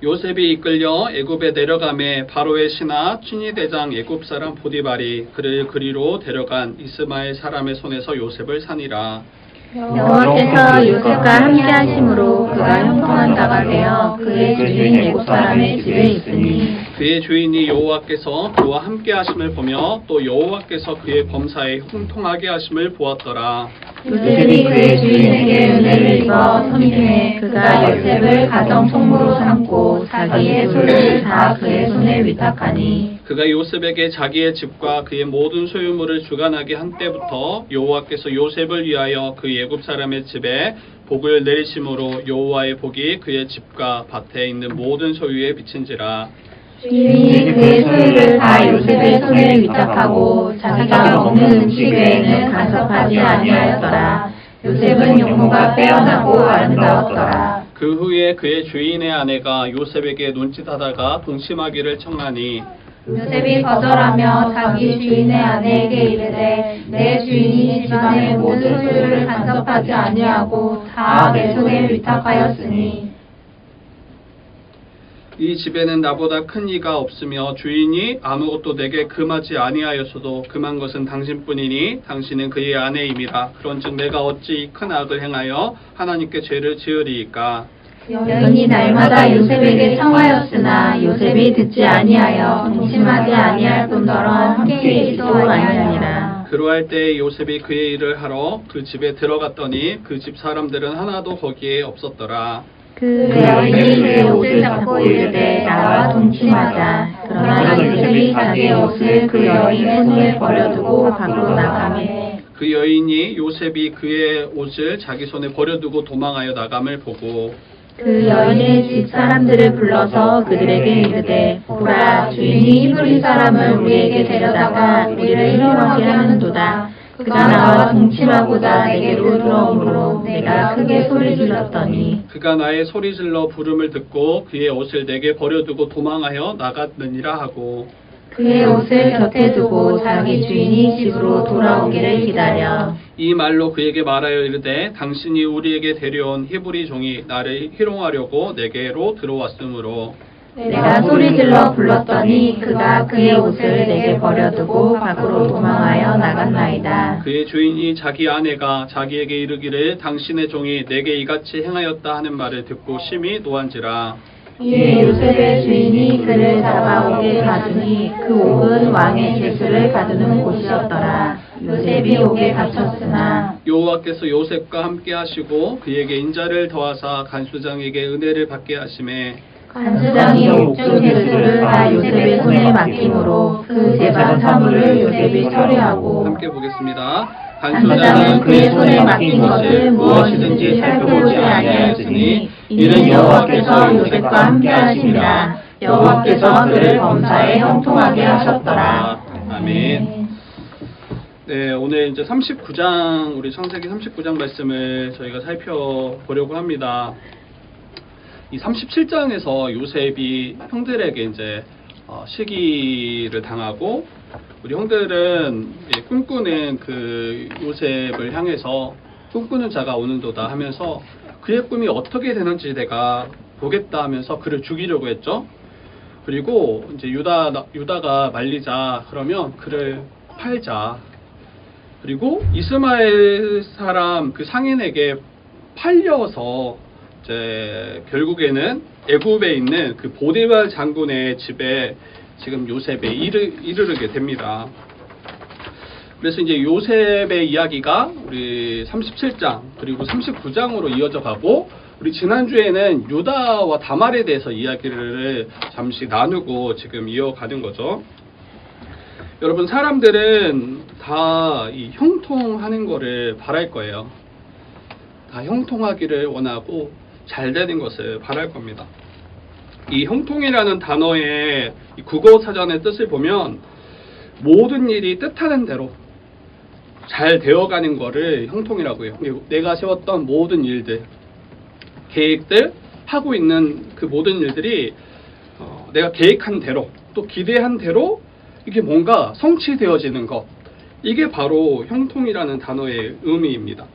요셉이 이끌려 애굽에 내려가매 바로의 신하 친위대장 애굽 사람 보디발이 그를 그리로 데려간 이스마엘 사람의 손에서 요셉을 산이라. 여호와께서 요셉과 함께 하심으로 그가 형통한 자가 되어 그의 주인 애굽 사람의 집에 있으니 그의 주인이 여호와께서 그와 함께 하심을 보며 또 여호와께서 그의 범사에 형통하게 하심을 보았더라. 요셉이 그의 주인에게 은혜를 입어 섬김해 그가 요셉을 가정 총무로 삼고 자기의 소유를 다 그의 손에 위탁하니 그가 요셉에게 자기의 집과 그의 모든 소유물을 주관하게 한 때부터 여호와께서 요셉을 위하여 그 애굽 사람의 집에 복을 내리심으로 여호와의 복이 그의 집과 밭에 있는 모든 소유에 비친지라. 주인이 그의 소유를 다 요셉의 손에 위탁하고 자기가 먹는 음식 외에는 간섭하지 아니하였더라. 요셉은 용모가 빼어나고 아름다웠더라. 그 후에 그의 주인의 아내가 요셉에게 눈짓하다가 동침하기를 청하니 요셉이 거절하며 자기 주인의 아내에게 이르되 내 주인이 집안의 모든 소유를 간섭하지 아니하고 다 내 손에 위탁하였으니 이 집에는 나보다 큰 이가 없으며 주인이 아무것도 내게 금하지 아니하였어도 금한 것은 당신뿐이니 당신은 그의 아내임이라. 그런즉 내가 어찌 큰 악을 행하여 하나님께 죄를 지으리이까. 여인이 날마다 요셉에게 청하였으나 요셉이 듣지 아니하여 동침하지 아니할 뿐더러 함께 있지도 아니하니라. 그러할 때 요셉이 그의 일을 하러 그 집에 들어갔더니 그 집 사람들은 하나도 거기에 없었더라. 그 여인이 그의 옷을 잡고 이르되 나와 동침하자. 그러나 요셉이 자기의 옷을 그 여인의 손에 버려두고 밖으로 나가매 그 여인이 요셉이 그의 옷을 자기 손에 버려두고 도망하여 나감을 보고 그 여인의 집 사람들을 불러서 그들에게 이르되 보라 주인이 히브리 사람을 우리에게 데려다가 우리를 희롱하게 하는도다. 그가 나와 동침하고자 내게로 들어오므로 내가 크게 소리 질렀더니 그가 나의 소리질러 부름을 듣고 그의 옷을 내게 버려두고 도망하여 나갔느니라 하고 그의 옷을 곁에 두고 자기 주인이 집으로 돌아오기를 기다려 이 말로 그에게 말하여 이르되 당신이 우리에게 데려온 히브리 종이 나를 희롱하려고 내게로 들어왔으므로 내가 소리질러 불렀더니 그가 그의 옷을 내게 버려두고 밖으로 도망하여 나갔나이다. 그의 주인이 자기 아내가 자기에게 이르기를 당신의 종이 내게 이같이 행하였다 하는 말을 듣고 심히 노한지라. 이에 요셉의 주인이 그를 잡아오게 가두니 그 옥은 왕의 죄수를 가두는 곳이었더라. 요셉이 옥에 갇혔으나 여호와께서 요셉과 함께 하시고 그에게 인자를 더하사 간수장에게 은혜를 받게 하심에 간수장이 옥중 죄수를 다 요셉의 손에 맡김으로 그 재반 사물을 요셉이 처리하고 함께 보겠습니다. 간수장은 그의 손에 맡긴 것을 무엇이든지 살펴보지 아니하였으니 이는 여호와께서 요셉과 함께 하심이라. 여호와께서 그를 범사에 형통하게 하셨더라. 아멘. 네, 오늘 이제 39장 우리 창세기 39장 말씀을 저희가 살펴보려고 합니다. 이 37장에서 요셉이 형들에게 이제 시기를 당하고 우리 형들은 꿈꾸는 그 요셉을 향해서 꿈꾸는 자가 오는도다 하면서 그의 꿈이 어떻게 되는지 내가 보겠다 하면서 그를 죽이려고 했죠. 그리고 이제 유다가 말리자 그러면 그를 팔자. 그리고 이스마엘 사람 그 상인에게 팔려서 이제 결국에는 애굽에 있는 그 보디발 장군의 집에 지금 요셉에 이르게 됩니다. 그래서 이제 요셉의 이야기가 우리 37장 그리고 39장으로 이어져 가고 우리 지난주에는 유다와 다말에 대해서 이야기를 잠시 나누고 지금 이어가는 거죠. 여러분 사람들은 다 이 형통하는 거를 바랄 거예요. 다 형통하기를 원하고 잘 되는 것을 바랄 겁니다. 이 형통이라는 단어의 국어 사전의 뜻을 보면 모든 일이 뜻하는 대로 잘 되어가는 거를 형통이라고 해요. 내가 세웠던 모든 일들, 계획들, 하고 있는 그 모든 일들이 내가 계획한 대로 또 기대한 대로 이게 뭔가 성취되어지는 것, 이게 바로 형통이라는 단어의 의미입니다.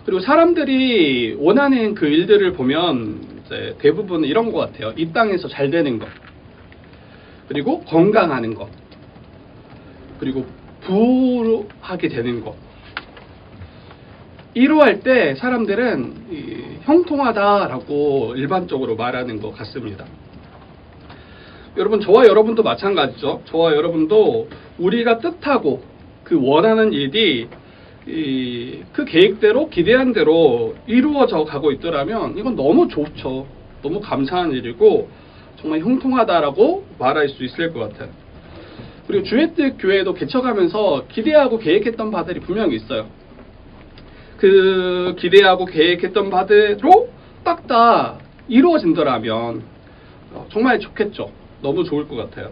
그리고 사람들이 원하는 그 일들을 보면 이제 대부분 이런 것 같아요. 이 땅에서 잘 되는 것, 그리고 건강하는 것, 그리고 부하게 되는 것. 이러할 때 사람들은 형통하다라고 일반적으로 말하는 것 같습니다. 여러분, 저와 여러분도 마찬가지죠. 저와 여러분도 우리가 뜻하고 그 원하는 일이 그 계획대로 기대한 대로 이루어져 가고 있더라면 이건 너무 좋죠. 너무 감사한 일이고 정말 형통하다라고 말할 수 있을 것 같아요. 그리고 주의 뜻 교회도 개척하면서 기대하고 계획했던 바들이 분명히 있어요. 그 기대하고 계획했던 바대로 딱딱 이루어진다면 정말 좋겠죠. 너무 좋을 것 같아요.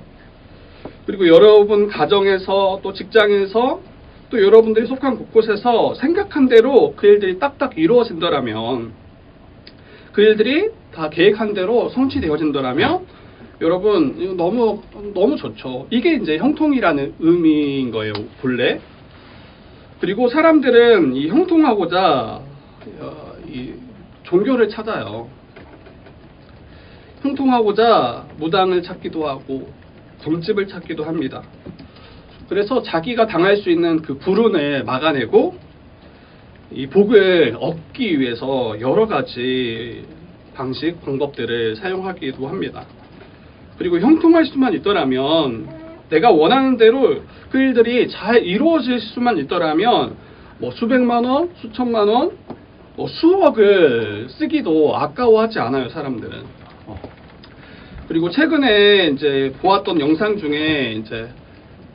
그리고 여러분 가정에서 또 직장에서 또 여러분들이 속한 곳곳에서 생각한 대로 그 일들이 딱딱 이루어진다면, 그 일들이 다 계획한 대로 성취되어진다면 여러분 이거 너무 좋죠. 이게 이제 형통이라는 의미인 거예요, 본래. 그리고 사람들은 이 형통하고자 이 종교를 찾아요. 형통하고자 무당을 찾기도 하고 점집을 찾기도 합니다. 그래서 자기가 당할 수 있는 그 불운을 막아내고 이 복을 얻기 위해서 여러 가지 방식, 방법들을 사용하기도 합니다. 그리고 형통할 수만 있더라면, 내가 원하는 대로 그 일들이 잘 이루어질 수만 있더라면 뭐 수백만 원, 수천만 원, 뭐 수억을 쓰기도 아까워하지 않아요, 사람들은. 그리고 최근에 이제 보았던 영상 중에 이제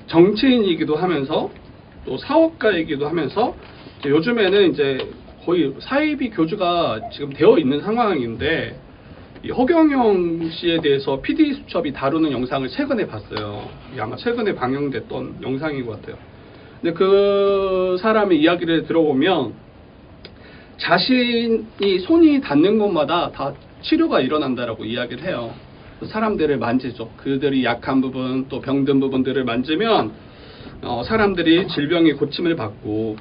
정치인이기도 하면서 또 사업가이기도 하면서 이제 요즘에는 이제 거의 사이비 교주가 지금 되어 있는 상황인데, 이 허경영 씨에 대해서 PD 수첩이 다루는 영상을 최근에 봤어요. 아마 최근에 방영됐던 영상인 것 같아요. 근데 그 사람의 이야기를 들어보면 자신이 손이 닿는 곳마다 다 치료가 일어난다라고 이야기를 해요. 사람들을 만지죠. 그들이 약한 부분, 또 병든 부분들을 만지면 사람들이 질병의 고침을 받고,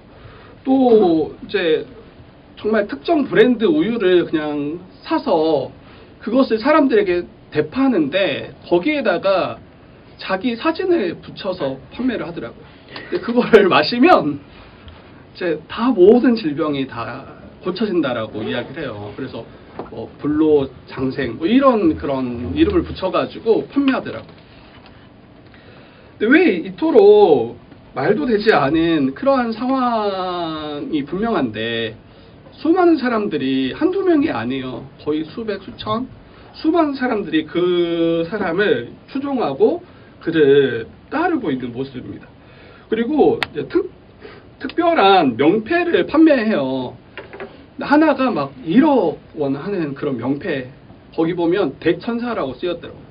또 이제 정말 특정 브랜드 우유를 그냥 사서 그것을 사람들에게 대파하는데 거기에다가 자기 사진을 붙여서 판매를 하더라고요. 근데 그거를 마시면 이제 다 모든 질병이 다 고쳐진다라고 이야기를 해요. 그래서 불로장생 뭐 이런 그런 이름을 붙여가지고 판매하더라고요. 근데 왜 이토록 말도 되지 않은 그러한 상황이 분명한데 수많은 사람들이 한두 명이 아니에요. 거의 수백, 수천, 수많은 사람들이 그 사람을 추종하고 그를 따르고 있는 모습입니다. 그리고 이제 특별한 명패를 판매해요. 하나가 막 1억 원 하는 그런 명패, 거기 보면 대천사라고 쓰였더라고요.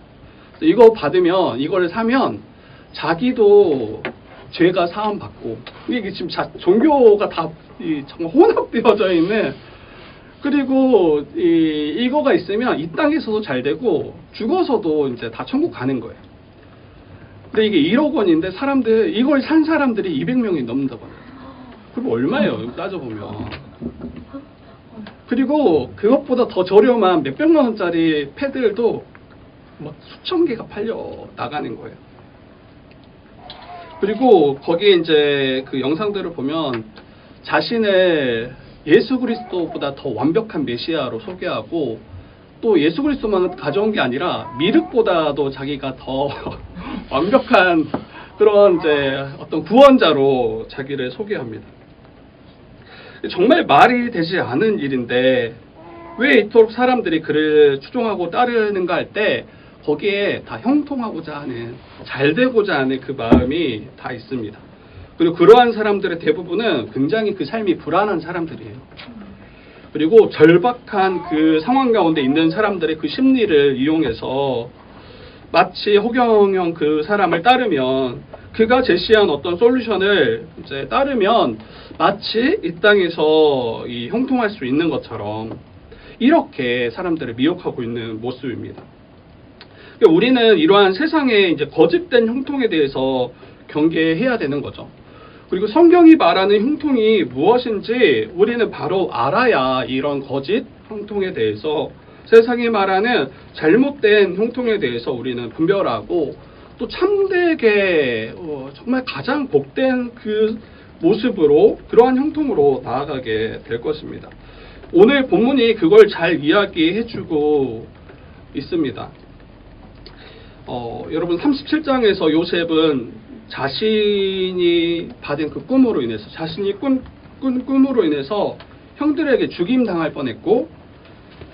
이거 받으면, 이거를 사면 자기도 죄가 사함받고, 이게 지금 종교가 다 정말 혼합되어져 있는, 그리고 이거가 있으면 이 땅에서도 잘 되고 죽어서도 이제 다 천국 가는 거예요. 근데 이게 1억 원인데 사람들, 이걸 산 사람들이 200명이 넘는다고 하네요. 그럼 얼마예요, 따져보면. 그리고 그것보다 더 저렴한 몇백만 원짜리 패들도 막 수천 개가 팔려 나가는 거예요. 그리고 거기에 이제 그 영상들을 보면 자신을 예수 그리스도보다 더 완벽한 메시아로 소개하고, 또 예수 그리스도만 가져온 게 아니라 미륵보다도 자기가 더 완벽한 그런 이제 어떤 구원자로 자기를 소개합니다. 정말 말이 되지 않은 일인데 왜 이토록 사람들이 그를 추종하고 따르는가 할 때 거기에 다 형통하고자 하는, 잘 되고자 하는 그 마음이 다 있습니다. 그리고 그러한 사람들의 대부분은 굉장히 그 삶이 불안한 사람들이에요. 그리고 절박한 그 상황 가운데 있는 사람들의 그 심리를 이용해서 마치 허경영 그 사람을 따르면, 그가 제시한 어떤 솔루션을 이제 따르면 마치 이 땅에서 이 형통할 수 있는 것처럼 이렇게 사람들을 미혹하고 있는 모습입니다. 그러니까 우리는 이러한 세상의 이제 거짓된 형통에 대해서 경계해야 되는 거죠. 그리고 성경이 말하는 형통이 무엇인지 우리는 바로 알아야 이런 거짓 형통에 대해서 세상이 말하는 잘못된 형통에 대해서 우리는 분별하고 또 참되게 정말 가장 복된 그 모습으로 그러한 형통으로 나아가게 될 것입니다. 오늘 본문이 그걸 잘 이야기해주고 있습니다. 여러분 37장에서 요셉은 자신이 받은 그 꿈으로 인해서 자신이 꾼 꿈으로 인해서 형들에게 죽임 당할 뻔했고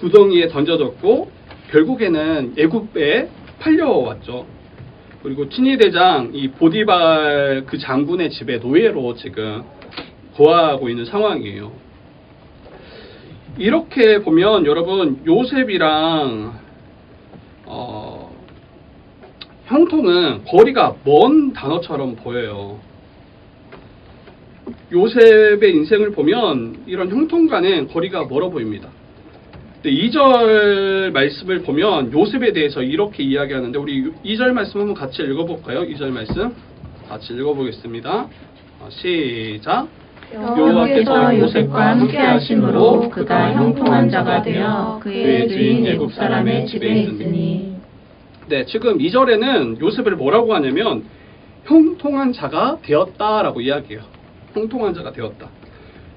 구덩이에 던져졌고 결국에는 애굽에 팔려왔죠. 그리고 친위 대장 이 보디발 그 장군의 집에 노예로 지금 거하고 있는 상황이에요. 이렇게 보면 여러분 요셉이랑 형통은 거리가 먼 단어처럼 보여요. 요셉의 인생을 보면 이런 형통과는 거리가 멀어 보입니다. 2절 말씀을 보면 요셉에 대해서 이렇게 이야기하는데 우리 2절 말씀 한번 같이 읽어볼까요? 2절 말씀 같이 읽어보겠습니다. 시작. 여호와께서 요셉과 함께 하심으로 그가 형통한 자가 되어 그의 주인 애굽 사람의 집에 있으니. 네, 지금 2절에는 요셉을 뭐라고 하냐면 형통한 자가 되었다라고 이야기해요. 형통한 자가 되었다.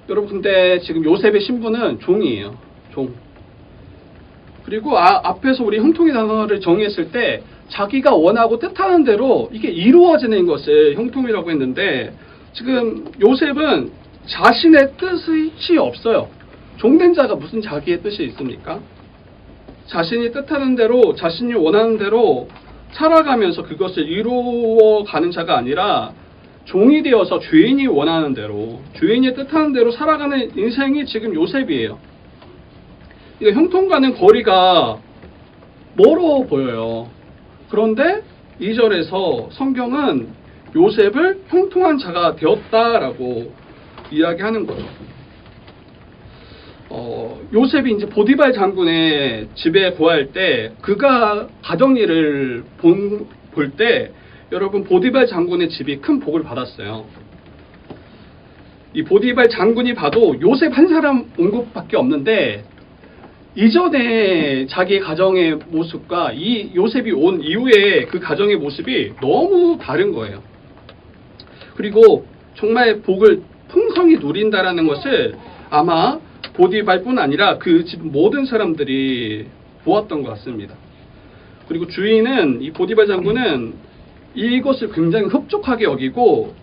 여러분 근데 지금 요셉의 신분은 종이에요. 종. 그리고 앞에서 우리 형통의 단어를 정의했을 때 자기가 원하고 뜻하는 대로 이게 이루어지는 것을 형통이라고 했는데 지금 요셉은 자신의 뜻이 없어요. 종된 자가 무슨 자기의 뜻이 있습니까? 자신이 뜻하는 대로 자신이 원하는 대로 살아가면서 그것을 이루어가는 자가 아니라 종이 되어서 주인이 원하는 대로 주인이 뜻하는 대로 살아가는 인생이 지금 요셉이에요. 그러니까 형통과는 거리가 멀어 보여요. 그런데 2절에서 성경은 요셉을 형통한 자가 되었다라고 이야기하는 거죠. 요셉이 이제 보디발 장군의 집에 거할 때 그가 가정일을 볼 때 여러분 보디발 장군의 집이 큰 복을 받았어요. 이 보디발 장군이 봐도 요셉 한 사람 온 것밖에 없는데 이전에 자기 가정의 모습과 이 요셉이 온 이후에 그 가정의 모습이 너무 다른 거예요. 그리고 정말 복을 풍성히 누린다라는 것을 아마 보디발뿐 아니라 그 집 모든 사람들이 보았던 것 같습니다. 그리고 주인은 이 보디발 장군은 이것을 굉장히 흡족하게 여기고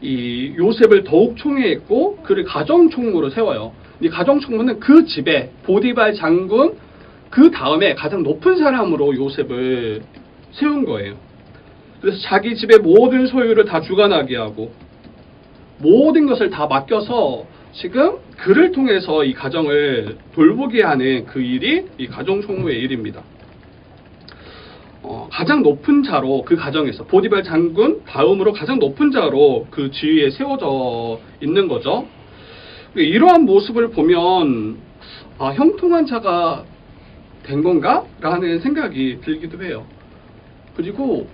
이 요셉을 더욱 총애했고 그를 가정총무로 세워요. 이 가정총무는 그 집에 보디발 장군 그 다음에 가장 높은 사람으로 요셉을 세운 거예요. 그래서 자기 집의 모든 소유를 다 주관하게 하고 모든 것을 다 맡겨서 지금 그를 통해서 이 가정을 돌보게 하는 그 일이 이 가정총무의 일입니다. 가장 높은 자로 그 가정에서 보디발 장군 다음으로 가장 높은 자로 그 지위에 세워져 있는 거죠. 이러한 모습을 보면 형통한 자가 된 건가? 라는 생각이 들기도 해요. 그리고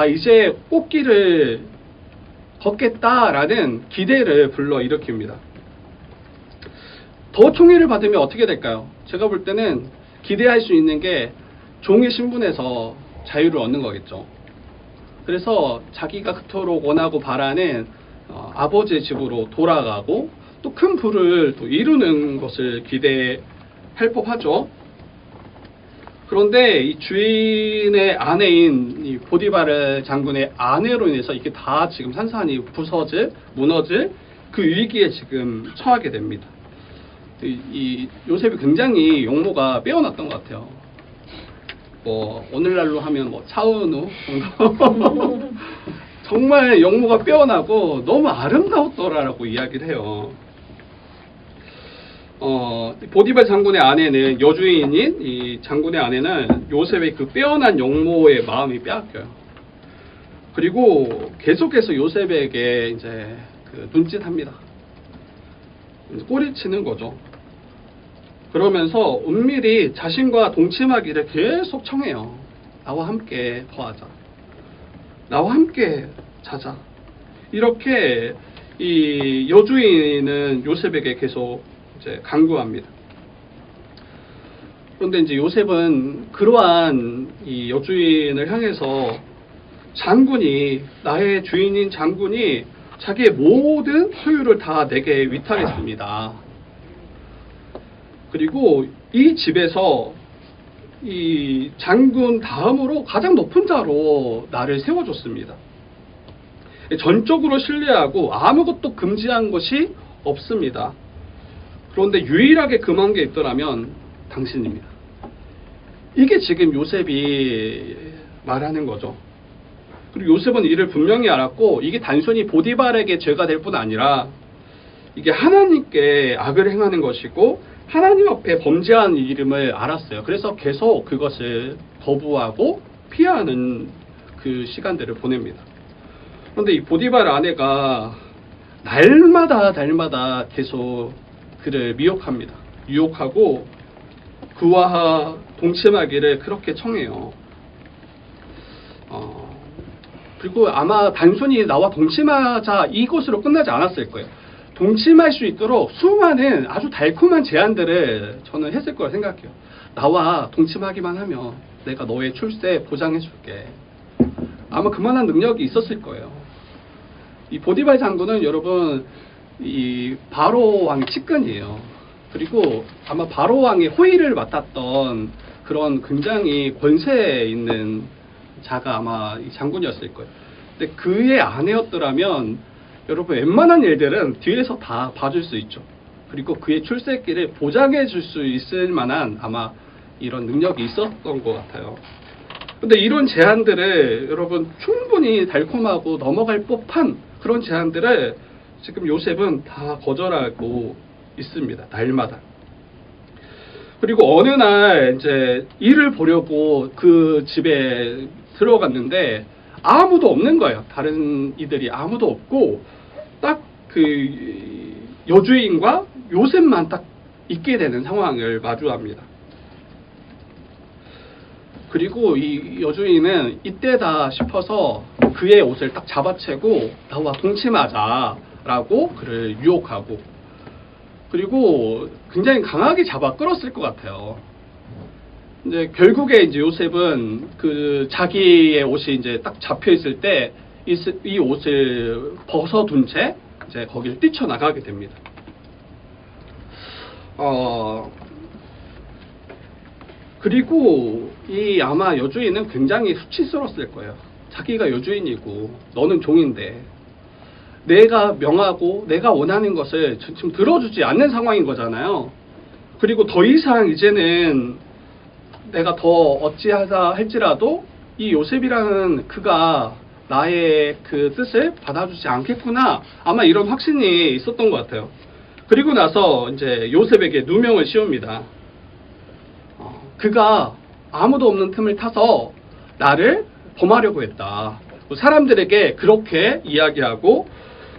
이제 꽃길을 걷겠다라는 기대를 불러일으킵니다. 더 총애를 받으면 어떻게 될까요? 제가 볼 때는 기대할 수 있는 게 종의 신분에서 자유를 얻는 거겠죠. 그래서 자기가 그토록 원하고 바라는 아버지의 집으로 돌아가고 또 큰 부를 또 이루는 것을 기대할 법하죠. 그런데 이 주인의 아내인 이 보디발 장군의 아내로 인해서 이게 다 지금 산산이 무너질 그 위기에 지금 처하게 됩니다. 이 요셉이 굉장히 용모가 빼어났던 것 같아요. 오늘날로 하면 차은우 정도 정말 용모가 빼어나고 너무 아름다웠더라라고 이야기를 해요. 보디발 장군의 아내는 여주인인 이 장군의 아내는 요셉의 그 빼어난 용모의 마음이 빼앗겨요. 그리고 계속해서 요셉에게 이제 그 눈짓합니다. 꼬리치는 거죠. 그러면서 은밀히 자신과 동침하기를 계속 청해요. 나와 함께 거하자. 나와 함께 자자. 이렇게 이 여주인은 요셉에게 계속 이제 강구합니다. 그런데 이제 요셉은 그러한 이 여주인을 향해서 장군이, 나의 주인인 장군이 자기의 모든 소유를 다 내게 위탁했습니다. 그리고 이 집에서 이 장군 다음으로 가장 높은 자로 나를 세워줬습니다. 전적으로 신뢰하고 아무것도 금지한 것이 없습니다. 그런데 유일하게 금한 게 있더라면 당신입니다. 이게 지금 요셉이 말하는 거죠. 그리고 요셉은 이를 분명히 알았고, 이게 단순히 보디발에게 죄가 될 뿐 아니라 이게 하나님께 악을 행하는 것이고 하나님 앞에 범죄한 이름을 알았어요. 그래서 계속 그것을 거부하고 피하는 그 시간들을 보냅니다. 그런데 이 보디발 아내가 날마다 계속 그를 미혹합니다. 유혹하고 그와 동침하기를 그렇게 청해요. 그리고 아마 단순히 나와 동침하자 이것으로 끝나지 않았을 거예요. 동침할 수 있도록 수많은 아주 달콤한 제안들을 저는 했을 거라 생각해요. 나와 동침하기만 하면 내가 너의 출세 보장해 줄게. 아마 그만한 능력이 있었을 거예요. 이 보디발 장군은 여러분 이 바로 왕의 측근이에요. 그리고 아마 바로 왕의 호의를 맡았던 그런 굉장히 권세 있는 자가 아마 이 장군이었을 거예요. 근데 그의 아내였더라면 여러분 웬만한 일들은 뒤에서 다 봐줄 수 있죠. 그리고 그의 출세길을 보장해 줄 수 있을 만한 아마 이런 능력이 있었던 것 같아요. 근데 이런 제안들을 여러분 충분히 달콤하고 넘어갈 법한 그런 제안들을 지금 요셉은 다 거절하고 있습니다. 날마다. 그리고 어느 날 이제 일을 보려고 그 집에 들어갔는데 아무도 없는 거예요. 다른 이들이 아무도 없고 딱 그 여주인과 요셉만 딱 있게 되는 상황을 마주합니다. 그리고 이 여주인은 이때다 싶어서 그의 옷을 딱 잡아채고 나와 동침하자라고 그를 유혹하고, 그리고 굉장히 강하게 잡아 끌었을 것 같아요. 이제 결국에 이제 요셉은 그 자기의 옷이 이제 딱 잡혀 있을 때 이 옷을 벗어둔 채 이제 거기를 뛰쳐나가게 됩니다. 그리고 이 아마 여주인은 굉장히 수치스러웠을 거예요. 자기가 여주인이고 너는 종인데 내가 명하고 내가 원하는 것을 지금 들어주지 않는 상황인 거잖아요. 그리고 더 이상 이제는 내가 더 어찌하자 할지라도 이 요셉이라는 그가 나의 그 뜻을 받아주지 않겠구나. 아마 이런 확신이 있었던 것 같아요. 그리고 나서 이제 요셉에게 누명을 씌웁니다. 그가 아무도 없는 틈을 타서 나를 범하려고 했다. 사람들에게 그렇게 이야기하고,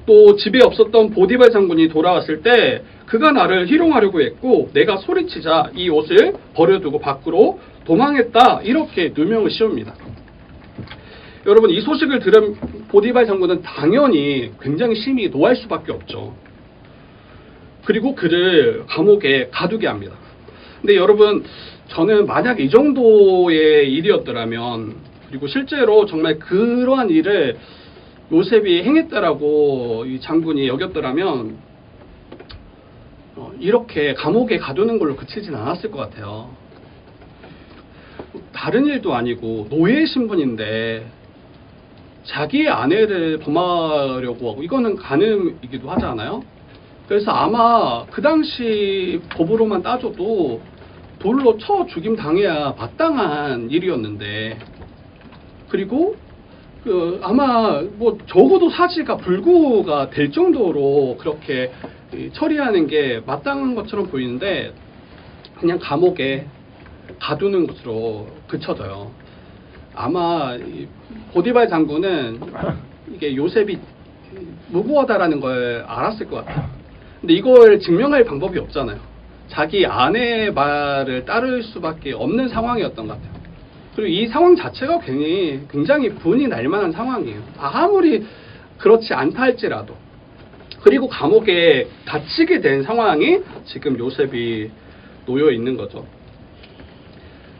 또 집에 없었던 보디발 장군이 돌아왔을 때 그가 나를 희롱하려고 했고 내가 소리치자 이 옷을 버려두고 밖으로 도망했다. 이렇게 누명을 씌웁니다. 여러분 이 소식을 들은 보디발 장군은 당연히 굉장히 심히 노할 수밖에 없죠. 그리고 그를 감옥에 가두게 합니다. 근데 여러분 저는 만약 이 정도의 일이었더라면, 그리고 실제로 정말 그러한 일을 요셉이 행했다라고 이 장군이 여겼더라면 이렇게 감옥에 가두는 걸로 그치진 않았을 것 같아요. 다른 일도 아니고 노예 신분인데 자기의 아내를 범하려고 하고, 이거는 간음이기도 하잖아요. 그래서 아마 그 당시 법으로만 따져도 돌로 쳐 죽임 당해야 마땅한 일이었는데, 그리고 아마 뭐 적어도 사지가 불구가 될 정도로 그렇게 처리하는 게 마땅한 것처럼 보이는데 그냥 감옥에 가두는 것으로 그쳐져요. 아마 보디발 장군은 이게 요셉이 무고하다라는 걸 알았을 것 같아요. 근데 이걸 증명할 방법이 없잖아요. 자기 아내의 말을 따를 수밖에 없는 상황이었던 것 같아요. 그리고 이 상황 자체가 굉장히 분이 날 만한 상황이에요. 아무리 그렇지 않다 할지라도. 그리고 감옥에 갇히게 된 상황이 지금 요셉이 놓여 있는 거죠.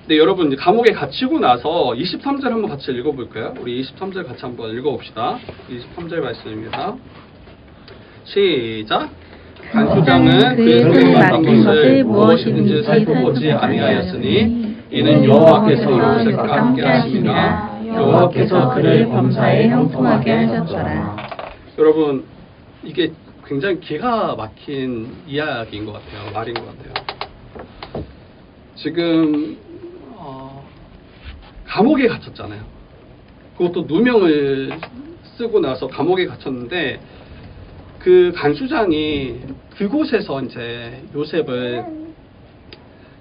네, 여러분 이제 감옥에 갇히고 나서 23절 한번 같이 읽어볼까요? 우리 23절 같이 한번 읽어봅시다. 23절 말씀입니다. 시작. 간수장은 그의 손에 맡긴 것을 무엇이든지 살펴보지 아니하였으니 이는 여호와께서 요셉과 함께 하심이라. 여호와께서 그를 범사에 형통하게 하셨더라. 여러분 이게 굉장히 기가 막힌 이야기인 것 같아요. 말인 것 같아요. 지금 감옥에 갇혔잖아요. 그것도 누명을 쓰고 나서 감옥에 갇혔는데 그 간수장이 그곳에서 이제 요셉을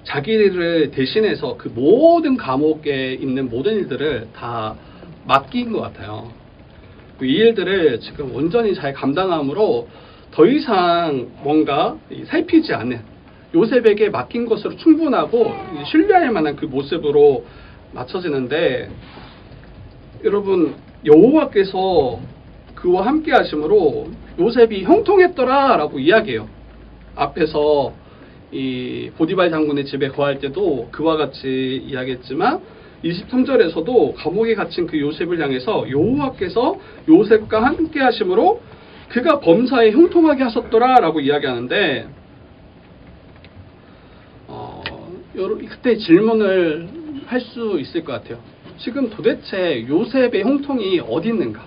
자기를 대신해서 그 모든 감옥에 있는 모든 일들을 다 맡긴 것 같아요. 이 일들을 지금 온전히 잘 감당함으로 더 이상 뭔가 살피지 않는 요셉에게 맡긴 것으로 충분하고 신뢰할 만한 그 모습으로 맞춰지는데 여러분 여호와께서 그와 함께 하심으로 요셉이 형통했더라 라고 이야기해요. 앞에서 이 보디발 장군의 집에 거할 때도 그와 같이 이야기했지만 23절에서도 감옥에 갇힌 그 요셉을 향해서 여호와께서 요셉과 함께 하심으로 그가 범사에 형통하게 하셨더라 라고 이야기하는데 그때 질문을 할 수 있을 것 같아요. 지금 도대체 요셉의 형통이 어디 있는가?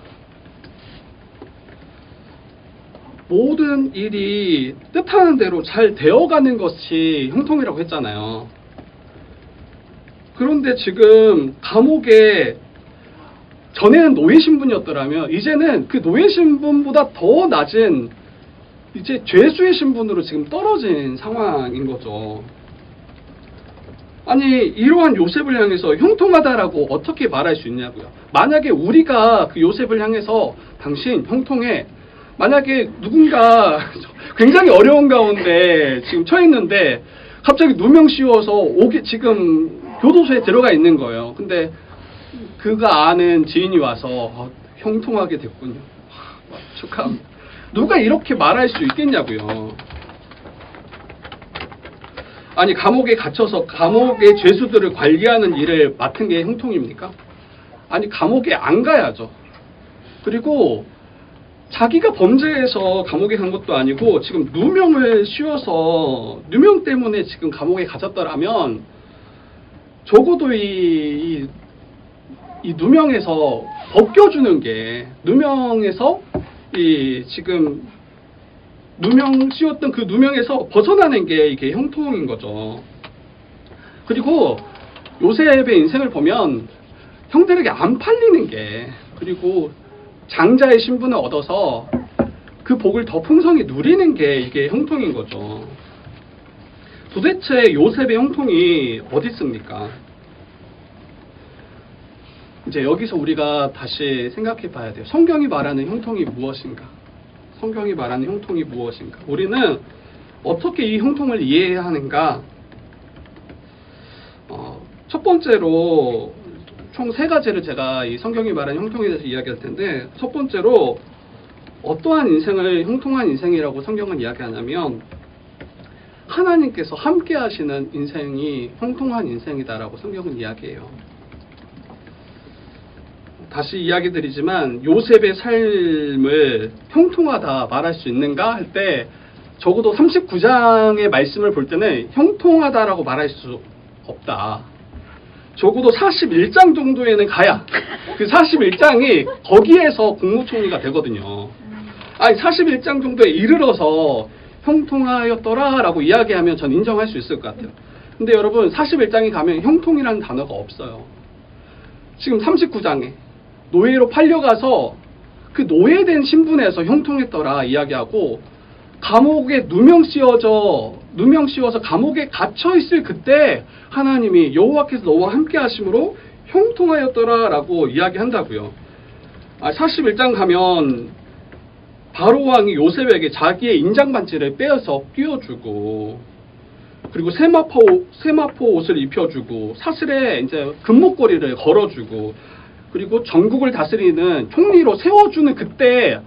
모든 일이 뜻하는 대로 잘 되어가는 것이 형통이라고 했잖아요. 그런데 지금 감옥에 전에는 노예 신분이었더라면 이제는 그 노예 신분보다 더 낮은 이제 죄수의 신분으로 지금 떨어진 상황인 거죠. 아니 이러한 요셉을 향해서 형통하다라고 어떻게 말할 수 있냐고요. 만약에 우리가 그 요셉을 향해서 당신 형통해, 만약에 누군가 굉장히 어려운 가운데 지금 처해 있는데 갑자기 누명 씌워서 지금 교도소에 들어가 있는 거예요. 근데 그가 아는 지인이 와서 형통하게 됐군요. 축하합니다. 누가 이렇게 말할 수 있겠냐고요. 아니 감옥에 갇혀서 감옥의 죄수들을 관리하는 일을 맡은 게 형통입니까? 아니 감옥에 안 가야죠. 그리고 자기가 범죄해서 감옥에 간 것도 아니고 지금 누명을 씌워서 누명 때문에 지금 감옥에 갇혔더라면 적어도 이 누명에서 벗겨주는 게 누명에서 이 지금 누명 씌웠던 그 누명에서 벗어나는 게 이게 형통인 거죠. 그리고 요셉의 인생을 보면 형들에게 안 팔리는 게 그리고 장자의 신분을 얻어서 그 복을 더 풍성히 누리는 게 이게 형통인 거죠. 도대체 요셉의 형통이 어디 있습니까? 이제 여기서 우리가 다시 생각해 봐야 돼요. 성경이 말하는 형통이 무엇인가? 성경이 말하는 형통이 무엇인가? 우리는 어떻게 이 형통을 이해해야 하는가? 첫 번째로 총 3가지를 제가 이 성경이 말하는 형통에 대해서 이야기할 텐데 첫 번째로 어떠한 인생을 형통한 인생이라고 성경은 이야기하냐면 하나님께서 함께 하시는 인생이 형통한 인생이다라고 성경은 이야기해요. 다시 이야기 드리지만 요셉의 삶을 형통하다 말할 수 있는가 할 때 적어도 39장의 말씀을 볼 때는 형통하다라고 말할 수 없다. 적어도 41장 정도에는 가야 그 41장이 거기에서 국무총리가 되거든요. 아니 41장 정도에 이르러서 형통하였더라라고 이야기하면 전 인정할 수 있을 것 같아요. 근데 여러분 41장에 가면 형통이라는 단어가 없어요. 지금 39장에 노예로 팔려가서 그 노예된 신분에서 형통했더라 이야기하고 감옥에 누명 씌워서 감옥에 갇혀 있을 그때 하나님이 여호와께서 너와 함께 하심으로 형통하였더라라고 이야기한다고요. 41장 가면 바로 왕이 요셉에게 자기의 인장 반지를 빼어서 끼워주고 그리고 세마포 옷을 입혀주고 사슬에 이제 금목걸이를 걸어주고 그리고 전국을 다스리는 총리로 세워주는 그때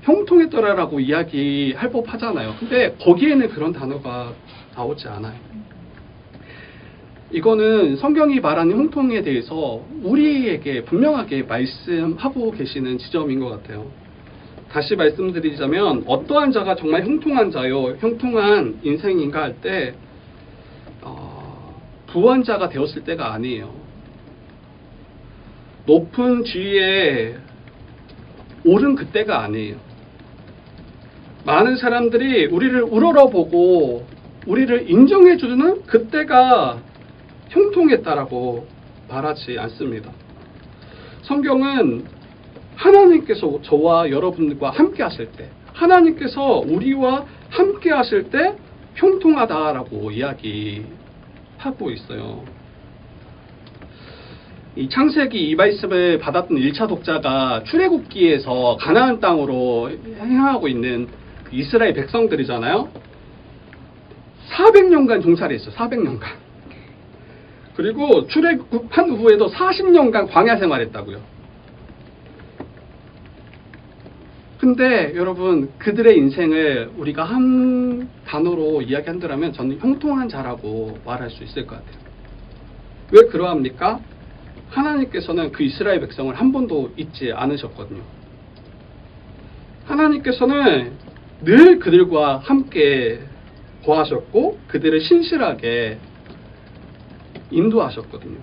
형통했더라라고 이야기할 법하잖아요. 근데 거기에는 그런 단어가 나오지 않아요. 이거는 성경이 말하는 형통에 대해서 우리에게 분명하게 말씀하고 계시는 지점인 것 같아요. 다시 말씀드리자면 어떠한 자가 정말 형통한 자요, 형통한 인생인가 할 때 부원자가 되었을 때가 아니에요. 높은 지위에 오른 그때가 아니에요. 많은 사람들이 우리를 우러러보고 우리를 인정해주는 그때가 형통했다라고 말하지 않습니다. 성경은 하나님께서 저와 여러분들과 함께 하실 때, 하나님께서 우리와 함께 하실 때 형통하다라고 이야기하고 있어요. 이 창세기 이 말씀을 받았던 1차 독자가 출애굽기에서 가나안 땅으로 행하고 있는 그 이스라엘 백성들이잖아요. 400년간 종살이 했어요. 400년간. 그리고 출애굽한 후에도 40년간 광야 생활했다고요. 근데 여러분, 그들의 인생을 우리가 한 단어로 이야기한다면 저는 형통한 자라고 말할 수 있을 것 같아요. 왜 그러합니까? 하나님께서는 그 이스라엘 백성을 한 번도 잊지 않으셨거든요. 하나님께서는 늘 그들과 함께 거하셨고 그들을 신실하게 인도하셨거든요.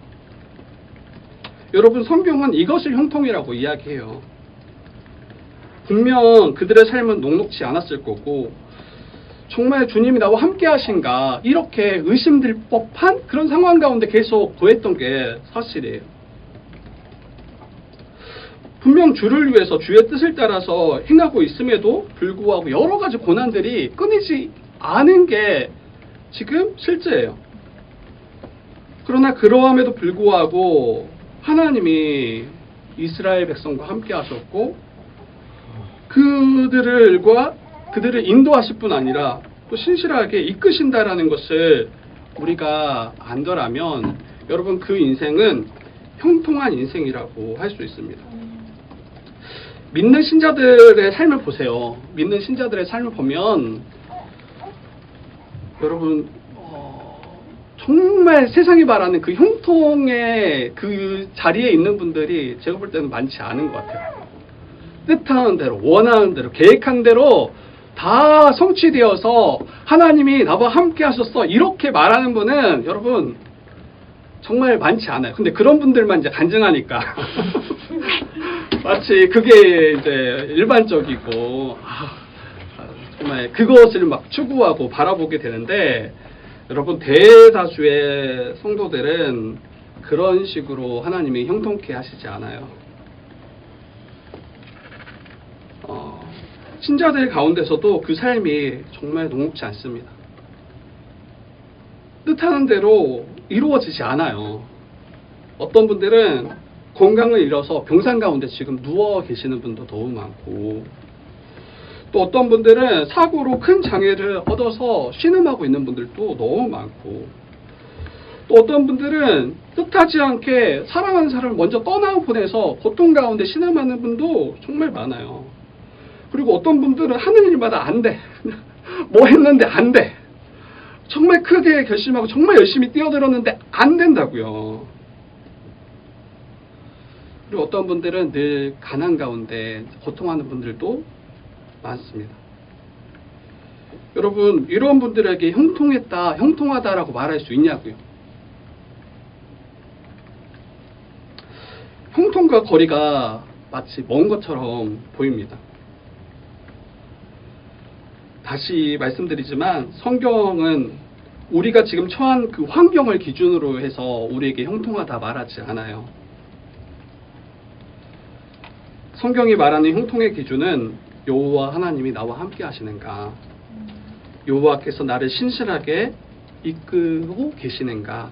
여러분, 성경은 이것을 형통이라고 이야기해요. 분명 그들의 삶은 녹록지 않았을 거고 정말 주님이 나와 함께 하신가 이렇게 의심될 법한 그런 상황 가운데 계속 거했던 게 사실이에요. 분명 주를 위해서 주의 뜻을 따라서 행하고 있음에도 불구하고 여러 가지 고난들이 끊이지 않은 게 지금 실제예요. 그러나 그러함에도 불구하고 하나님이 이스라엘 백성과 함께 하셨고 그들을 인도하실 뿐 아니라 또 신실하게 이끄신다라는 것을 우리가 안더라면 여러분, 그 인생은 형통한 인생이라고 할 수 있습니다. 믿는 신자들의 삶을 보세요. 믿는 신자들의 삶을 보면 여러분, 정말 세상이 말하는 그 형통의 그 자리에 있는 분들이 제가 볼 때는 많지 않은 것 같아요. 뜻하는 대로, 원하는 대로, 계획한 대로 다 성취되어서 하나님이 나와 함께 하셨어 이렇게 말하는 분은 여러분 정말 많지 않아요. 근데 그런 분들만 이제 간증하니까 마치 그게 이제 일반적이고 정말 그것을 막 추구하고 바라보게 되는데 여러분, 대다수의 성도들은 그런 식으로 하나님이 형통케 하시지 않아요. 신자들 가운데서도 그 삶이 정말 녹록지 않습니다. 뜻하는 대로 이루어지지 않아요. 어떤 분들은 건강을 잃어서 병상 가운데 지금 누워 계시는 분도 너무 많고, 또 어떤 분들은 사고로 큰 장애를 얻어서 신음하고 있는 분들도 너무 많고, 또 어떤 분들은 뜻하지 않게 사랑하는 사람을 먼저 떠나보내서 고통 가운데 신음하는 분도 정말 많아요. 그리고 어떤 분들은 하는 일마다 안 돼. 뭐 했는데 안 돼. 정말 크게 결심하고 정말 열심히 뛰어들었는데 안 된다고요. 그리고 어떤 분들은 늘 가난 가운데 고통하는 분들도 많습니다. 여러분, 이런 분들에게 형통하다라고 말할 수 있냐고요? 형통과 거리가 마치 먼 것처럼 보입니다. 다시 말씀드리지만 성경은 우리가 지금 처한 그 환경을 기준으로 해서 우리에게 형통하다 말하지 않아요. 성경이 말하는 형통의 기준은 여호와 하나님이 나와 함께 하시는가, 여호와께서 나를 신실하게 이끌고 계시는가,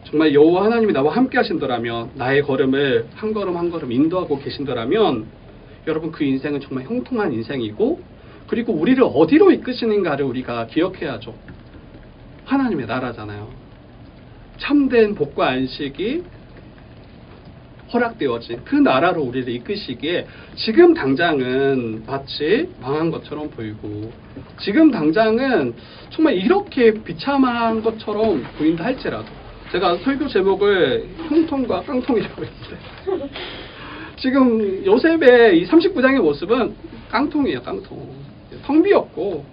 정말 여호와 하나님이 나와 함께 하신다라면, 나의 걸음을 한 걸음 한 걸음 인도하고 계신다라면 여러분, 그 인생은 정말 형통한 인생이고, 그리고 우리를 어디로 이끄시는가를 우리가 기억해야죠. 하나님의 나라잖아요. 참된 복과 안식이 허락되어진 그 나라로 우리를 이끄시기에 지금 당장은 마치 망한 것처럼 보이고 지금 당장은 정말 이렇게 비참한 것처럼 보인다 할지라도 제가 설교 제목을 형통과 깡통이라고 했는데 지금 요셉의 이 39장의 모습은 깡통이에요. 깡통. 텅 비었고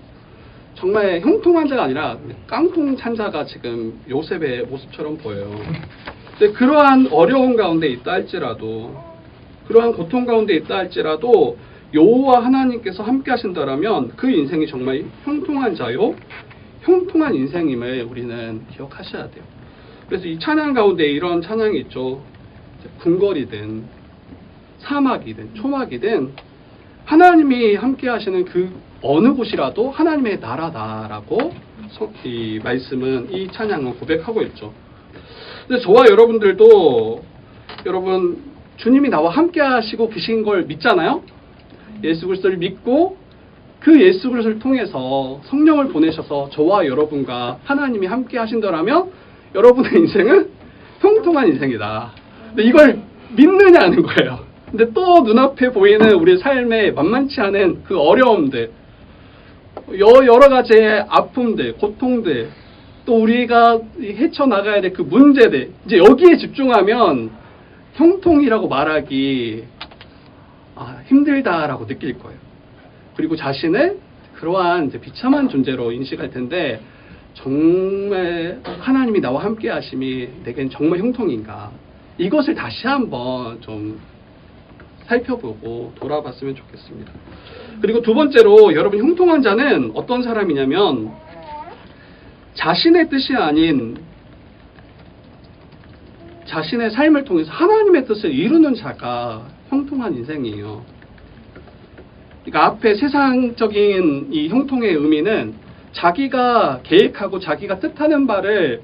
정말 형통한 자가 아니라 깡통 찬 자가 지금 요셉의 모습처럼 보여요. 근데 그러한 어려운 가운데 있다 할지라도 그러한 고통 가운데 있다 할지라도 여호와 하나님께서 함께 하신다라면 그 인생이 정말 형통한 자요 형통한 인생임을 우리는 기억하셔야 돼요. 그래서 이 찬양 가운데 이런 찬양이 있죠. 궁궐이든 사막이든 초막이든 하나님이 함께 하시는 그 어느 곳이라도 하나님의 나라다라고 이 말씀은 이 찬양은 고백하고 있죠. 근데 저와 여러분들도 여러분 주님이 나와 함께 하시고 계신 걸 믿잖아요. 예수 그리스도를 믿고 그 예수 그리스도를 통해서 성령을 보내셔서 저와 여러분과 하나님이 함께 하신다라면 여러분의 인생은 형통한 인생이다. 근데 이걸 믿느냐는 거예요. 근데 또 눈앞에 보이는 우리 삶에 만만치 않은 그 어려움들, 여러 가지의 아픔들, 고통들, 또 우리가 헤쳐나가야 될 그 문제들, 이제 여기에 집중하면 형통이라고 말하기 힘들다라고 느낄 거예요. 그리고 자신을 그러한 이제 비참한 존재로 인식할 텐데 정말 하나님이 나와 함께 하심이 내겐 정말 형통인가? 이것을 다시 한번 좀 살펴보고 돌아봤으면 좋겠습니다. 그리고 두 번째로 여러분 형통한 자는 어떤 사람이냐면 자신의 뜻이 아닌 자신의 삶을 통해서 하나님의 뜻을 이루는 자가 형통한 인생이에요. 그러니까 앞에 세상적인 이 형통의 의미는 자기가 계획하고 자기가 뜻하는 바를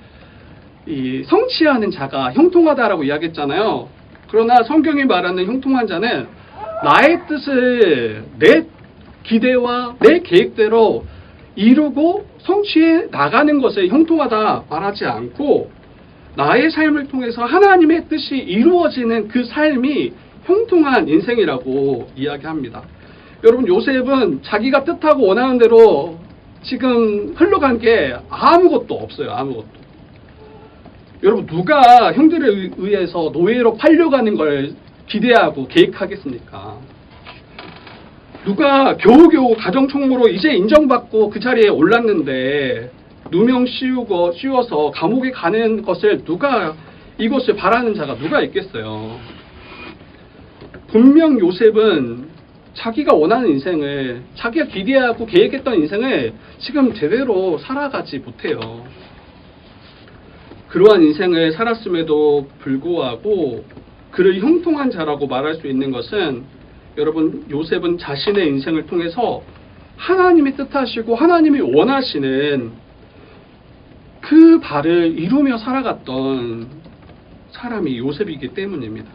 성취하는 자가 형통하다라고 이야기했잖아요. 그러나 성경이 말하는 형통한 자는 나의 뜻을 내 기대와 내 계획대로 이루고 성취해 나가는 것을 형통하다 말하지 않고 나의 삶을 통해서 하나님의 뜻이 이루어지는 그 삶이 형통한 인생이라고 이야기합니다. 여러분 요셉은 자기가 뜻하고 원하는 대로 지금 흘러간 게 아무것도 없어요. 아무것도. 여러분 누가 형들에 의해서 노예로 팔려가는 걸 기대하고 계획하겠습니까? 누가 겨우겨우 가정총무로 이제 인정받고 그 자리에 올랐는데 누명 씌워서 감옥에 가는 것을 누가 이것을 바라는 자가 누가 있겠어요? 분명 요셉은 자기가 원하는 인생을 자기가 기대하고 계획했던 인생을 지금 제대로 살아가지 못해요. 그러한 인생을 살았음에도 불구하고 그를 형통한 자라고 말할 수 있는 것은 여러분 요셉은 자신의 인생을 통해서 하나님이 뜻하시고 하나님이 원하시는 그 바를 이루며 살아갔던 사람이 요셉이기 때문입니다.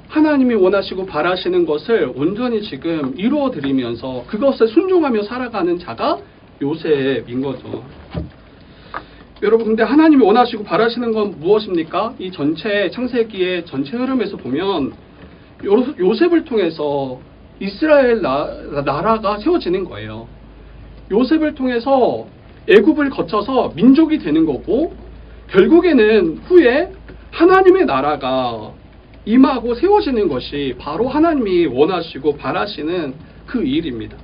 하나님이 원하시고 바라시는 것을 온전히 지금 이루어드리면서 그것을 순종하며 살아가는 자가 요셉인 거죠. 여러분 근데 하나님이 원하시고 바라시는 건 무엇입니까? 이 전체 창세기의 전체 흐름에서 보면 요셉을 통해서 이스라엘 나라가 세워지는 거예요. 요셉을 통해서 애굽을 거쳐서 민족이 되는 거고 결국에는 후에 하나님의 나라가 임하고 세워지는 것이 바로 하나님이 원하시고 바라시는 그 일입니다.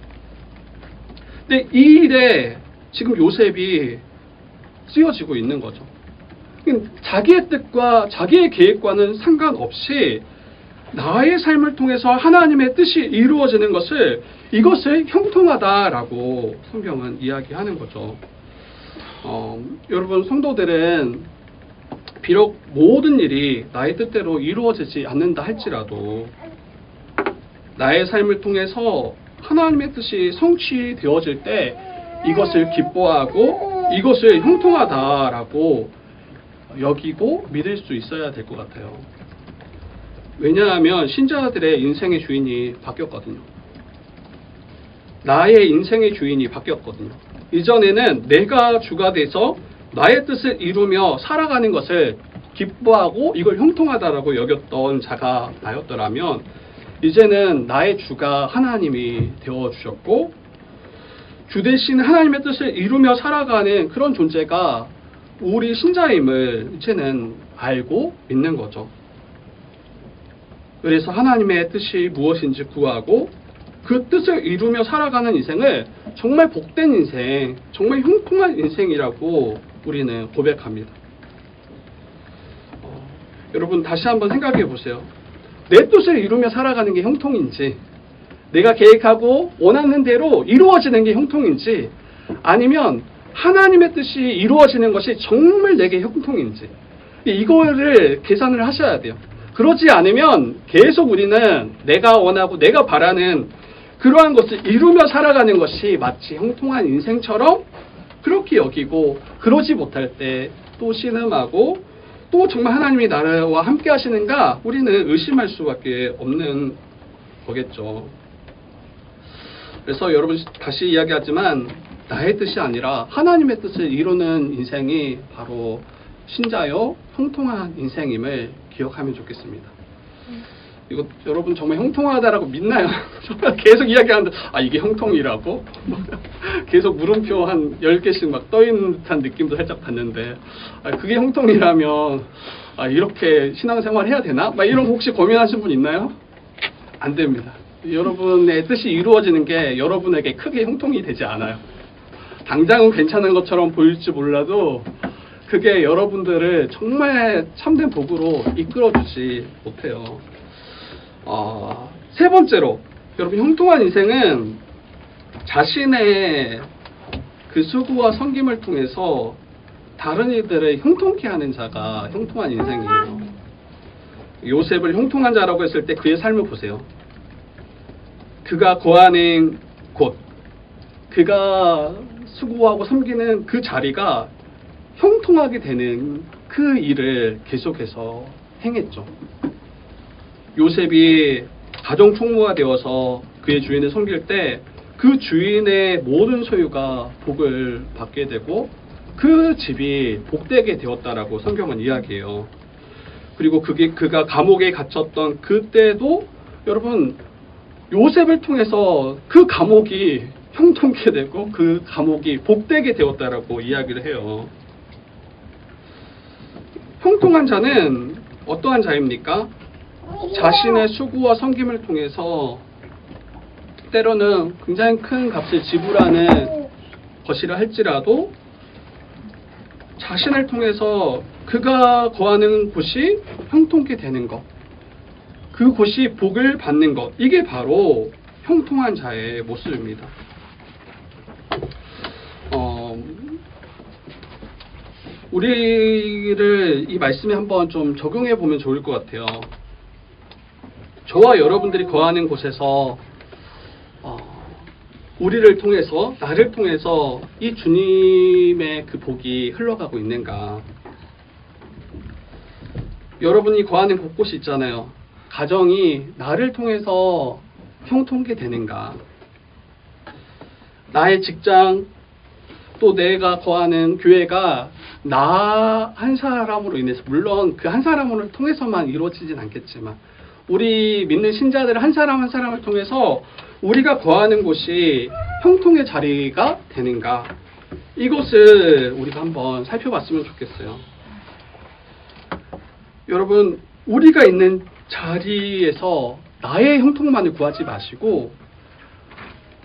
근데 이 일에 지금 요셉이 쓰여지고 있는 거죠. 자기의 뜻과 자기의 계획과는 상관없이 나의 삶을 통해서 하나님의 뜻이 이루어지는 이것을 형통하다라고 성경은 이야기하는 거죠. 여러분 성도들은 비록 모든 일이 나의 뜻대로 이루어지지 않는다 할지라도 나의 삶을 통해서 하나님의 뜻이 성취되어질 때 이것을 기뻐하고 이것을 형통하다라고 여기고 믿을 수 있어야 될 것 같아요. 왜냐하면 신자들의 인생의 주인이 바뀌었거든요. 나의 인생의 주인이 바뀌었거든요. 이전에는 내가 주가 돼서 나의 뜻을 이루며 살아가는 것을 기뻐하고 이걸 형통하다라고 여겼던 자가 나였더라면 이제는 나의 주가 하나님이 되어주셨고 주 대신 하나님의 뜻을 이루며 살아가는 그런 존재가 우리 신자임을 이제는 알고 믿는 거죠. 그래서 하나님의 뜻이 무엇인지 구하고 그 뜻을 이루며 살아가는 인생을 정말 복된 인생, 정말 형통한 인생이라고 우리는 고백합니다. 여러분 다시 한번 생각해 보세요. 내 뜻을 이루며 살아가는 게 형통인지, 내가 계획하고 원하는 대로 이루어지는 게 형통인지, 아니면 하나님의 뜻이 이루어지는 것이 정말 내게 형통인지, 이거를 계산을 하셔야 돼요. 그러지 않으면 계속 우리는 내가 원하고 내가 바라는 그러한 것을 이루며 살아가는 것이 마치 형통한 인생처럼 그렇게 여기고, 그러지 못할 때 또 신음하고 또 정말 하나님이 나와 함께 하시는가 우리는 의심할 수밖에 없는 거겠죠. 그래서 여러분 다시 이야기하지만 나의 뜻이 아니라 하나님의 뜻을 이루는 인생이 바로 신자여 형통한 인생임을 기억하면 좋겠습니다. 이거 여러분 정말 형통하다라고 믿나요? 정말 계속 이야기하는데 이게 형통이라고? 계속 물음표 한 10개씩 막 떠있는 듯한 느낌도 살짝 받는데 그게 형통이라면 이렇게 신앙생활 해야 되나? 이런 거 혹시 고민하신 분 있나요? 안 됩니다. 여러분의 뜻이 이루어지는 게 여러분에게 크게 형통이 되지 않아요. 당장은 괜찮은 것처럼 보일지 몰라도 그게 여러분들을 정말 참된 복으로 이끌어주지 못해요. 세 번째로, 여러분 형통한 인생은 자신의 그 수고와 섬김을 통해서 다른 이들을 형통케 하는 자가 형통한 인생이에요. 요셉을 형통한 자라고 했을 때 그의 삶을 보세요. 그가 거하는 곳, 그가 수고하고 섬기는 그 자리가 형통하게 되는 그 일을 계속해서 행했죠. 요셉이 가정 총무가 되어서 그의 주인을 섬길 때 그 주인의 모든 소유가 복을 받게 되고 그 집이 복되게 되었다라고 성경은 이야기해요. 그리고 그가 감옥에 갇혔던 그때도 여러분 요셉을 통해서 그 감옥이 형통케 되고 그 감옥이 복되게 되었다라고 이야기를 해요. 형통한 자는 어떠한 자입니까? 자신의 수고와 섬김을 통해서 때로는 굉장히 큰 값을 지불하는 것이라 할지라도 자신을 통해서 그가 거하는 곳이 형통케 되는 것, 그곳이 복을 받는 것, 이게 바로 형통한 자의 모습입니다. 우리를 이 말씀에 한번 좀 적용해 보면 좋을 것 같아요. 저와 여러분들이 거하는 곳에서 우리를 통해서, 나를 통해서 이 주님의 그 복이 흘러가고 있는가? 여러분이 거하는 곳곳이 있잖아요. 가정이 나를 통해서 형통케 되는가? 나의 직장, 또 내가 거하는 교회가 나 한 사람으로 인해서, 물론 그 한 사람을 통해서만 이루어지진 않겠지만 우리 믿는 신자들 한 사람 한 사람을 통해서 우리가 거하는 곳이 형통의 자리가 되는가? 이것을 우리가 한번 살펴봤으면 좋겠어요. 여러분, 우리가 있는 자리에서 나의 형통만을 구하지 마시고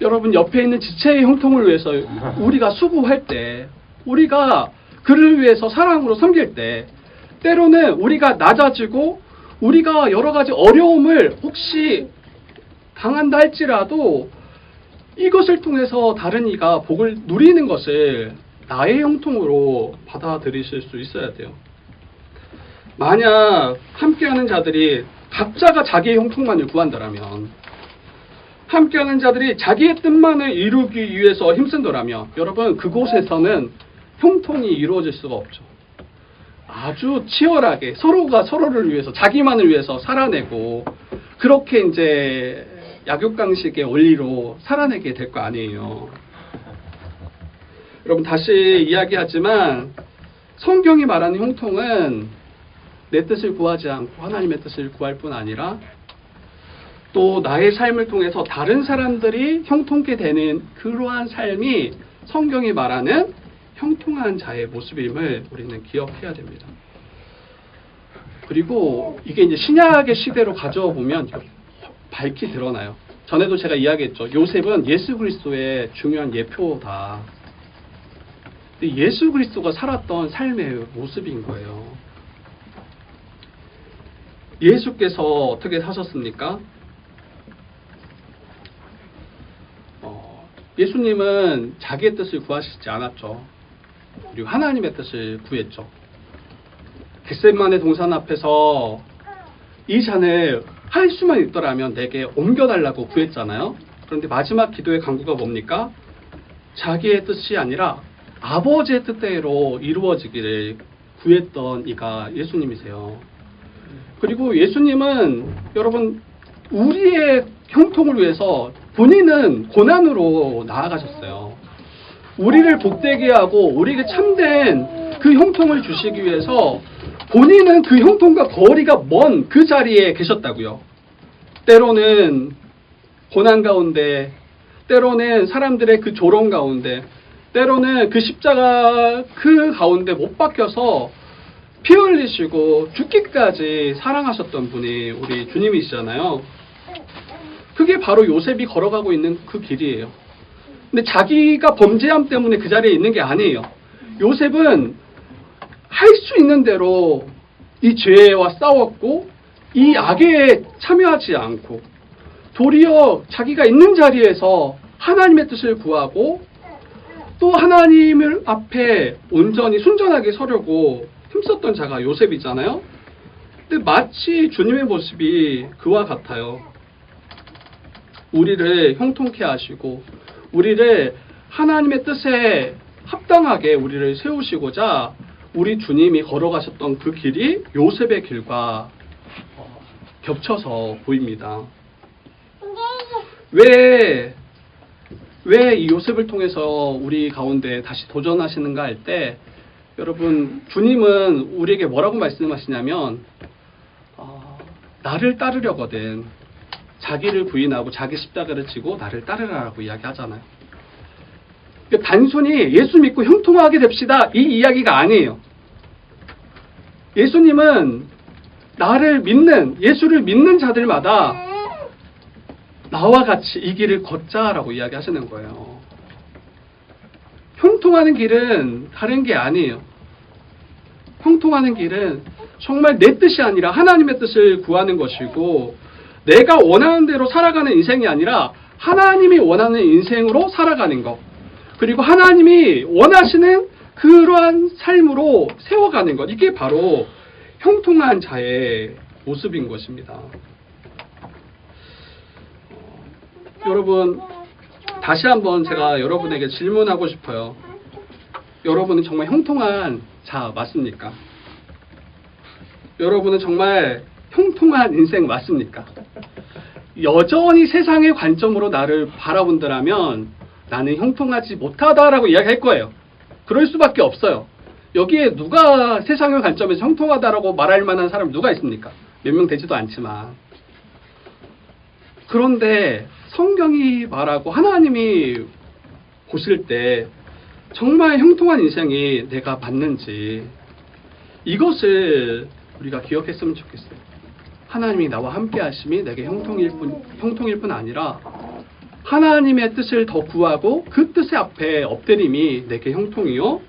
여러분 옆에 있는 지체의 형통을 위해서 우리가 수고할 때, 우리가 그를 위해서 사랑으로 섬길 때, 때로는 우리가 낮아지고 우리가 여러 가지 어려움을 혹시 당한다 할지라도 이것을 통해서 다른 이가 복을 누리는 것을 나의 형통으로 받아들이실 수 있어야 돼요. 만약 함께하는 자들이 각자가 자기의 형통만을 구한다면, 함께하는 자들이 자기의 뜻만을 이루기 위해서 힘쓴다면 여러분 그곳에서는 형통이 이루어질 수가 없죠. 아주 치열하게 서로가 서로를 위해서, 자기만을 위해서 살아내고 그렇게 이제 약육강식의 원리로 살아내게 될 거 아니에요. 여러분 다시 이야기하지만 성경이 말하는 형통은 내 뜻을 구하지 않고 하나님의 뜻을 구할 뿐 아니라 또 나의 삶을 통해서 다른 사람들이 형통케 되는 그러한 삶이 성경이 말하는 형통한 자의 모습임을 우리는 기억해야 됩니다. 그리고 이게 이제 신약의 시대로 가져와 보면 밝히 드러나요. 전에도 제가 이야기했죠. 요셉은 예수 그리스도의 중요한 예표다. 근데 예수 그리스도가 살았던 삶의 모습인 거예요. 예수께서 어떻게 사셨습니까? 예수님은 자기의 뜻을 구하시지 않았죠. 그리고 하나님의 뜻을 구했죠. 겟세마네 동산 앞에서 이 잔을 할 수만 있더라면 내게 옮겨달라고 구했잖아요. 그런데 마지막 기도의 간구가 뭡니까? 자기의 뜻이 아니라 아버지의 뜻대로 이루어지기를 구했던 이가 예수님이세요. 그리고 예수님은 여러분 우리의 형통을 위해서 본인은 고난으로 나아가셨어요. 우리를 복되게 하고 우리에게 참된 그 형통을 주시기 위해서 본인은 그 형통과 거리가 먼 그 자리에 계셨다고요. 때로는 고난 가운데, 때로는 사람들의 그 조롱 가운데, 때로는 그 십자가 그 가운데 못 박혀서 피 흘리시고 죽기까지 사랑하셨던 분이 우리 주님이시잖아요. 그게 바로 요셉이 걸어가고 있는 그 길이에요. 근데 자기가 범죄함 때문에 그 자리에 있는 게 아니에요. 요셉은 할 수 있는 대로 이 죄와 싸웠고 이 악에 참여하지 않고 도리어 자기가 있는 자리에서 하나님의 뜻을 구하고 또 하나님을 앞에 온전히 순전하게 서려고 힘썼던 자가 요셉이잖아요. 근데 마치 주님의 모습이 그와 같아요. 우리를 형통케 하시고 우리를 하나님의 뜻에 합당하게 우리를 세우시고자 우리 주님이 걸어가셨던 그 길이 요셉의 길과 겹쳐서 보입니다. 왜 이 요셉을 통해서 우리 가운데 다시 도전하시는가 할 때 여러분 주님은 우리에게 뭐라고 말씀하시냐면 나를 따르려거든 자기를 부인하고 자기 십자가를 지고 나를 따르라고 이야기하잖아요. 그러니까 단순히 예수 믿고 형통하게 됩시다 이 이야기가 아니에요. 예수님은 나를 믿는 예수를 믿는 자들마다 나와 같이 이 길을 걷자라고 이야기하시는 거예요. 형통하는 길은 다른 게 아니에요. 형통하는 길은 정말 내 뜻이 아니라 하나님의 뜻을 구하는 것이고 내가 원하는 대로 살아가는 인생이 아니라 하나님이 원하는 인생으로 살아가는 것. 그리고 하나님이 원하시는 그러한 삶으로 세워가는 것. 이게 바로 형통한 자의 모습인 것입니다. 여러분, 다시 한번 제가 여러분에게 질문하고 싶어요. 여러분은 정말 형통한 자 맞습니까? 여러분은 정말 형통한 인생 맞습니까? 여전히 세상의 관점으로 나를 바라본다면 나는 형통하지 못하다라고 이야기할 거예요. 그럴 수밖에 없어요. 여기에 누가 세상의 관점에서 형통하다라고 말할 만한 사람이 누가 있습니까? 몇 명 되지도 않지만. 그런데 성경이 말하고 하나님이 보실 때 정말 형통한 인생이 내가 맞는지 이것을 우리가 기억했으면 좋겠어요. 하나님이 나와 함께 하심이 내게 형통일 뿐 아니라 하나님의 뜻을 더 구하고 그 뜻의 앞에 엎드림이 내게 형통이요.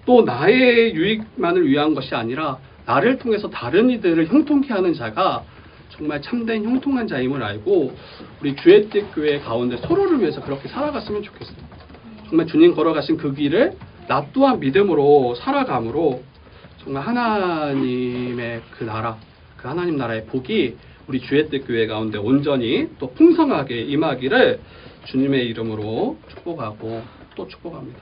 또 나의 유익만을 위한 것이 아니라 나를 통해서 다른 이들을 형통케 하는 자가 정말 참된 형통한 자임을 알고 우리 주의 뜻 교회 가운데 서로를 위해서 그렇게 살아갔으면 좋겠어요. 정말 주님 걸어가신 그 길을 나 또한 믿음으로 살아감으로 정말 하나님의 그 나라, 그 하나님 나라의 복이 우리 주의 뜻 교회 가운데 온전히 또 풍성하게 임하기를 주님의 이름으로 축복하고 또 축복합니다.